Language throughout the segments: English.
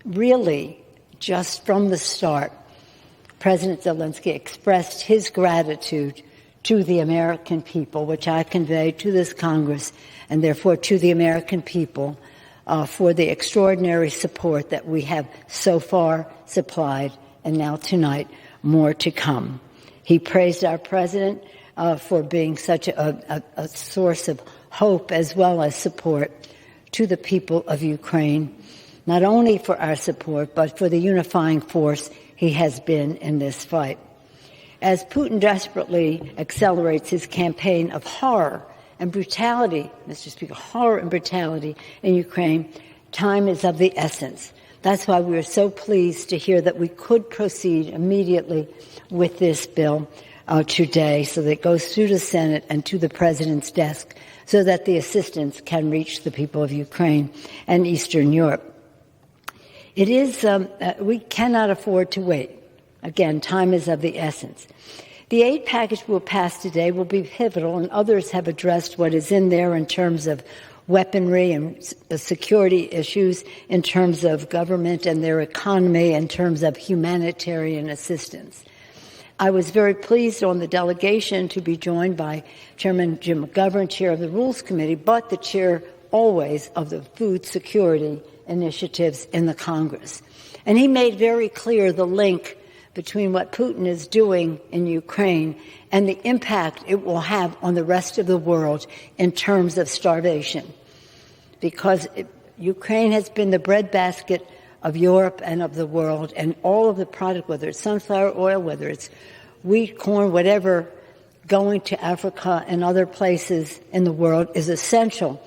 really, just from the start, President Zelensky expressed his gratitude to the American people, which I convey to this Congress and therefore to the American people for the extraordinary support that we have so far supplied, and now tonight more to come. He praised our president for being such a source of hope as well as support to the people of Ukraine, not only for our support, but for the unifying force he has been in this fight. As Putin desperately accelerates his campaign of horror and brutality, Mr. Speaker, horror and brutality in Ukraine, time is of the essence. That's why we are so pleased to hear that we could proceed immediately with this bill today, so that it goes through the Senate and to the President's desk so that the assistance can reach the people of Ukraine and Eastern Europe. It is, we cannot afford to wait. Again, time is of the essence. The aid package we'll pass today will be pivotal, and others have addressed what is in there in terms of weaponry and security issues, in terms of government and their economy, in terms of humanitarian assistance. I was very pleased on the delegation to be joined by Chairman Jim McGovern, Chair of the Rules Committee, but the Chair always of the Food Security Initiatives in the Congress. And he made very clear the link between what Putin is doing in Ukraine and the impact it will have on the rest of the world in terms of starvation. Because Ukraine has been the breadbasket of Europe and of the world, and all of the product, whether it's sunflower oil, whether it's wheat, corn, whatever, going to Africa and other places in the world is essential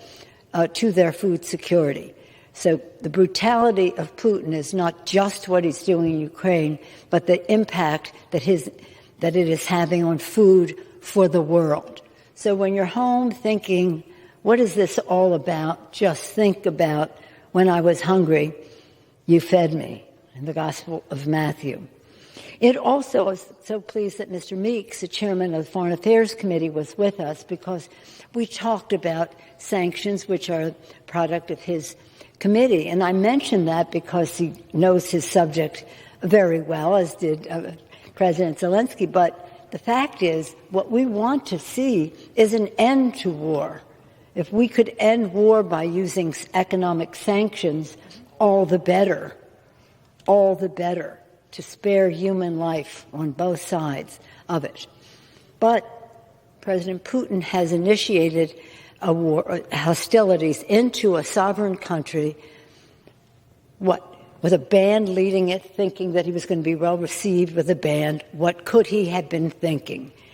to their food security. So the brutality of Putin is not just what he's doing in Ukraine, but the impact that it is having on food for the world. So when you're home thinking, what is this all about? Just think about, when I was hungry, you fed me, in the Gospel of Matthew. It also is so pleased that Mr. Meeks, the chairman of the Foreign Affairs Committee, was with us, because we talked about sanctions, which are a product of his committee. And I mention that because he knows his subject very well, as did President Zelensky. But the fact is, what we want to see is an end to war. If we could end war by using economic sanctions, all the better to spare human life on both sides of it. But President Putin has initiated a war, hostilities into a sovereign country, with a band leading it, thinking that he was going to be well received with a band. What could he have been thinking?